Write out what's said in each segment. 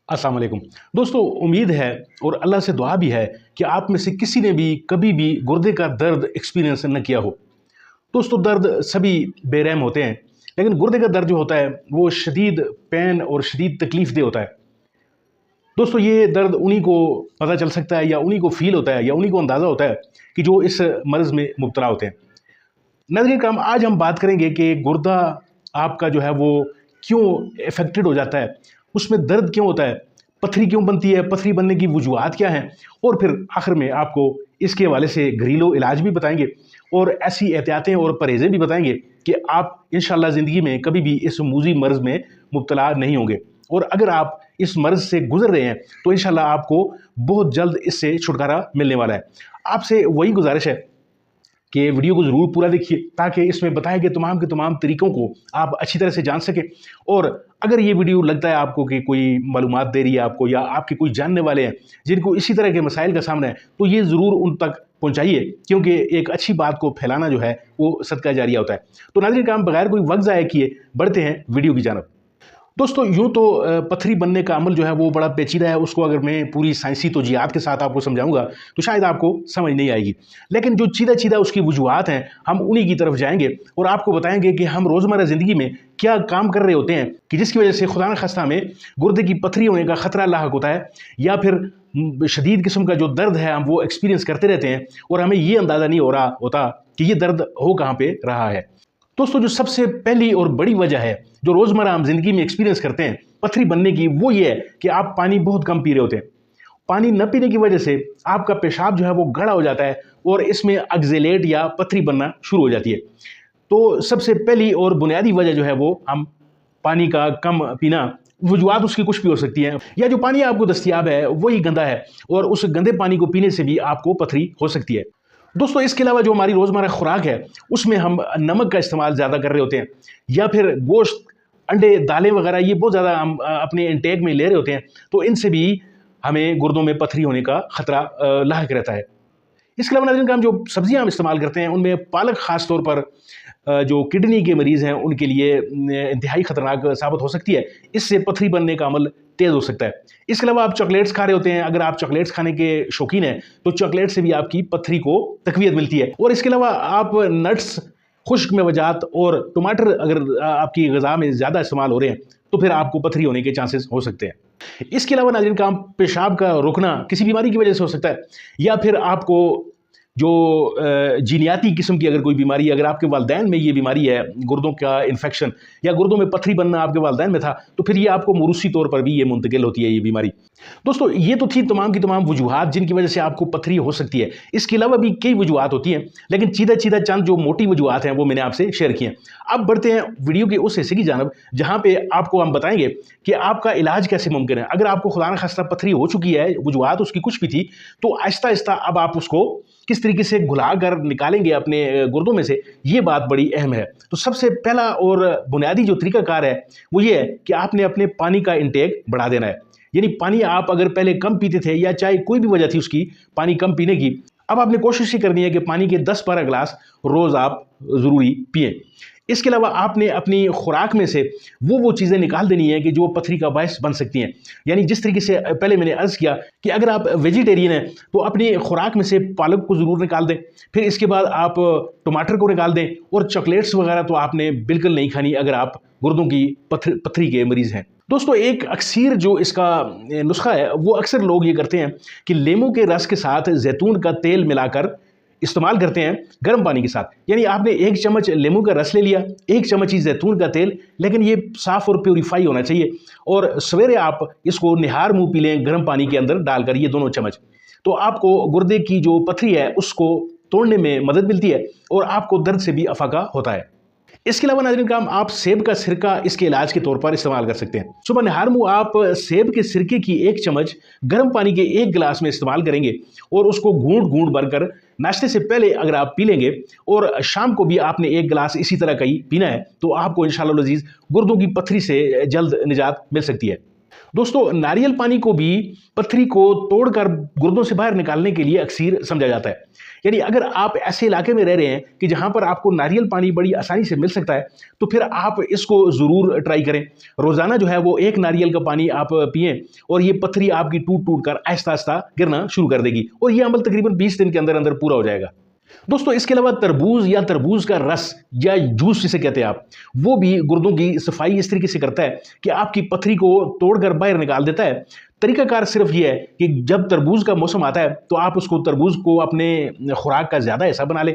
अस्सलाम वालेकुम दोस्तों, उम्मीद है और अल्लाह से दुआ भी है कि आप में से किसी ने भी कभी भी गुर्दे का दर्द एक्सपीरियंस न किया हो। दोस्तों, दर्द सभी बेरहम होते हैं, लेकिन गुर्दे का दर्द जो होता है वो शदीद पेन और शदीद तकलीफ दे होता है। दोस्तों, ये दर्द उन्हीं को पता चल सकता है या उन्हीं को फील होता है या उन्हीं को अंदाज़ा होता है कि जो इस मर्ज़ में मुब्तला होते हैं। नाज़रीन किराम, आज हम बात करेंगे कि गुर्दा आपका जो है वो क्यों इफ़ेक्टेड हो जाता है, उसमें दर्द क्यों होता है, पथरी क्यों बनती है, पथरी बनने की वजूहात क्या हैं, और फिर आखिर में आपको इसके हवाले से घरेलू इलाज भी बताएंगे और ऐसी एहतियातें और परहेज़ें भी बताएंगे कि आप इंशाअल्लाह ज़िंदगी में कभी भी इस मूज़ी मर्ज़ में मुब्तला नहीं होंगे। और अगर आप इस मर्ज़ से गुजर रहे हैं तो इंशाअल्लाह आपको बहुत जल्द इससे छुटकारा मिलने वाला है। आपसे वही गुजारिश है कि वीडियो को ज़रूर पूरा देखिए ताकि इसमें बताए गए तमाम के तमाम तरीक़ों को आप अच्छी तरह से जान सकें। और अगर ये वीडियो लगता है आपको कि कोई मालूमात दे रही है आपको, या आपके कोई जानने वाले हैं जिनको इसी तरह के मसाइल का सामना है, तो ये ज़रूर उन तक पहुँचाइए, क्योंकि एक अच्छी बात को फैलाना जो है वो सदका जारिया होता है। तो नाज़रीन काम, बगैर कोई वक्त ज़ाया किए बढ़ते हैं वीडियो की जानब। दोस्तों, यूँ तो पथरी बनने का अमल जो है वो बड़ा पेचीदा है। उसको अगर मैं पूरी साइंसी तौजीहात के साथ आपको समझाऊंगा तो शायद आपको समझ नहीं आएगी, लेकिन जो सीधा उसकी वजूहात हैं हम उन्हीं की तरफ जाएंगे और आपको बताएंगे कि हम रोज़मर्रा ज़िंदगी में क्या काम कर रहे होते हैं कि जिसकी वजह से खुदा न खास्ता में गुर्दे की पथरी होने का ख़तरा लाहक होता है, या फिर शदीद किस्म का जो दर्द है हम वो एक्सपीरियंस करते रहते हैं और हमें ये अंदाज़ा नहीं हो रहा होता कि ये दर्द हो कहाँ पे रहा है। दोस्तों, जो सबसे पहली और बड़ी वजह है जो रोज़मर्रा हम ज़िंदगी में एक्सपीरियंस करते हैं पथरी बनने की, वो ये है कि आप पानी बहुत कम पी रहे होते हैं। पानी न पीने की वजह से आपका पेशाब जो है वो गाढ़ा हो जाता है और इसमें अक्ज़ेलेट या पथरी बनना शुरू हो जाती है। तो सबसे पहली और बुनियादी वजह जो है वो हम पानी का कम पीना, वजूहात उसकी कुछ भी हो सकती हैं, या जो पानी आपको दस्तयाब है वही गंदा है और उस गंदे पानी को पीने से भी आपको पथरी हो सकती है। दोस्तों, इसके अलावा जो हमारी रोज़मर्रा खुराक है उसमें हम नमक का इस्तेमाल ज़्यादा कर रहे होते हैं, या फिर गोश्त, अंडे, दालें वगैरह ये बहुत ज़्यादा हम अपने इंटेक में ले रहे होते हैं, तो इनसे भी हमें गुर्दों में पथरी होने का ख़तरा लाहक रहता है। इसके अलावा नाज़रीन हम जो सब्ज़ियाँ हम इस्तेमाल करते हैं उनमें पालक ख़ास तौर पर जो किडनी के मरीज़ हैं उनके लिए इंतहाई ख़तरनाक साबित हो सकती है। इससे पथरी बनने का अमल तेज़ हो सकता है। इसके अलावा आप चॉकलेट्स खा रहे होते हैं, अगर आप चॉकलेट्स खाने के शौकीन हैं तो चॉकलेट से भी आपकी पथरी को तक़वियत मिलती है। और इसके अलावा आप नट्स, खुश्क मेवजात और टमाटर अगर आपकी ग़िज़ा में ज़्यादा इस्तेमाल हो रहे हैं तो फिर आपको पथरी होने के चांसेस हो सकते हैं। इसके अलावा नाज़रीन काम, पेशाब का रुकना किसी बीमारी की वजह से हो सकता है, या फिर आपको जो जीनियाती किस्म की अगर कोई बीमारी, अगर आपके वालदैन में ये बीमारी है, गुर्दों का इन्फेक्शन या गुर्दों में पथरी बनना आपके वालदैन में था, तो फिर ये आपको मौरूसी तौर पर भी ये मुंतकिल होती है ये बीमारी। दोस्तों, ये तो थी तमाम की तमाम वजूहात जिनकी वजह से आपको पथरी हो सकती है। इसके अलावा भी कई वजूहात होती हैं, लेकिन सीधा चंद जो मोटी वजूहात हैं वो मैंने आपसे शेयर किए हैं। अब बढ़ते हैं वीडियो के उस हिस्से की जानब जहाँ पे आपको हम बताएंगे कि आपका इलाज कैसे मुमकिन है। अगर आपको खुदा न खास्ता पथरी हो चुकी है, वजूहात उसकी कुछ भी थी, तो आहिस्ता आहिस्ता अब आप उसको किस तरीके से घुला कर निकालेंगे अपने गुर्दों में से, ये बात बड़ी अहम है। तो सबसे पहला और बुनियादी जो तरीकाकार है वो ये है कि आपने अपने पानी का इंटेक बढ़ा देना है। यानी पानी आप अगर पहले कम पीते थे, या चाहे कोई भी वजह थी उसकी पानी कम पीने की, अब आपने कोशिश ही करनी है कि पानी के 10-12 गिलास रोज़ आप ज़रूरी पिएँ। इसके अलावा आपने अपनी खुराक में से वो चीज़ें निकाल देनी है कि जो पथरी का बायस बन सकती हैं। यानी जिस तरीके से पहले मैंने अर्ज़ किया कि अगर आप वेजिटेरियन हैं तो अपनी खुराक में से पालक को ज़रूर निकाल दें, फिर इसके बाद आप टमाटर को निकाल दें, और चॉकलेट्स वगैरह तो आपने बिल्कुल नहीं खानी अगर आप गुर्दों की पथरी के मरीज़ हैं। दोस्तों, एक अक्सर जो इसका नुस्खा है वो अक्सर लोग ये करते हैं कि लेमू के रस के साथ जैतून का तेल मिलाकर इस्तेमाल करते हैं गर्म पानी के साथ। यानी आपने 1 चम्मच लेमू का रस ले लिया, 1 चम्मच ही जैतून का तेल, लेकिन ये साफ़ और प्योरीफाई होना चाहिए, और सवेरे आप इसको निहार मुँह पी लें गर्म पानी के अंदर डालकर, ये दोनों चम्मच। तो आपको गुर्दे की जो पथरी है उसको तोड़ने में मदद मिलती है और आपको दर्द से भी अफाका होता है। इसके अलावा नाज़रीन काम, आप सेब का सिरका इसके इलाज के तौर पर इस्तेमाल कर सकते हैं। सुबह निहार मुँह आप सेब के सिरके की 1 चम्मच गर्म पानी के 1 गिलास में इस्तेमाल करेंगे और उसको घूंट भरकर नाश्ते से पहले अगर आप पी लेंगे, और शाम को भी आपने 1 गिलास इसी तरह का ही पीना है, तो आपको इंशाअल्लाह अज़ीज़ गुर्दों की पथरी से जल्द निजात मिल सकती है। दोस्तों नारियल पानी को भी पथरी को तोड़कर गुर्दों से बाहर निकालने के लिए अक्सीर समझा जाता है। यानी अगर आप ऐसे इलाके में रह रहे हैं कि जहां पर आपको नारियल पानी बड़ी आसानी से मिल सकता है, तो फिर आप इसको ज़रूर ट्राई करें। रोज़ाना जो है वो एक नारियल का पानी आप पिएं और ये पथरी आपकी टूट टूट कर आहिस्ता आहिस्ता गिरना शुरू कर देगी और ये अमल तकरीबन 20 दिन के अंदर अंदर पूरा हो जाएगा। दोस्तों इसके अलावा तरबूज या तरबूज का रस या जूस जिसे कहते हैं आप, वो भी गुर्दों की सफाई इस तरीके से करता है कि आपकी पथरी को तोड़कर बाहर निकाल देता है। तरीकाकार सिर्फ ये है कि जब तरबूज का मौसम आता है तो आप उसको तरबूज को अपने खुराक का ज़्यादा हिस्सा बना लें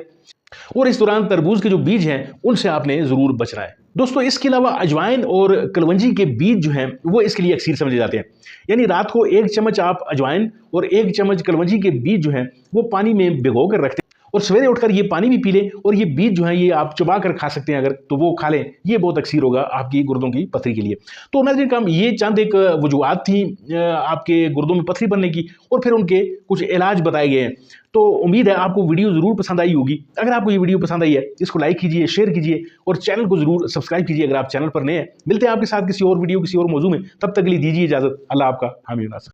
और इस दौरान तरबूज के जो बीज हैं उनसे आपने ज़रूर बचना है। दोस्तों इसके अलावा अजवाइन और कलवंजी के बीज जो हैं वो इसके लिए अक्सर समझे जाते हैं। यानी रात को 1 चम्मच आप अजवाइन और 1 चम्मच कलवंजी के बीज जो हैं वो पानी में भिगो कर रखते हैं और सवेरे उठकर ये पानी भी पी लें और ये बीज जो है ये आप चबा कर खा सकते हैं, अगर तो वो खा लें। ये बहुत अक्सर होगा आपकी गुर्दों की पथरी के लिए। तो नाज़रीन काम ये चंद एक वजूहात थी आपके गुर्दों में पथरी बनने की और फिर उनके कुछ इलाज बताए गए हैं। तो उम्मीद है आपको वीडियो ज़रूर पसंद आई होगी। अगर आपको ये वीडियो पसंद आई है इसको लाइक कीजिए, शेयर कीजिए और चैनल को ज़रूर सब्सक्राइब कीजिए अगर आप चैनल पर नए हैं। मिलते हैं आपके साथ किसी और वीडियो किसी और मौजू में, तब तक के लिए दीजिए इजाज़त। अल्लाह आपका हामी नासिर।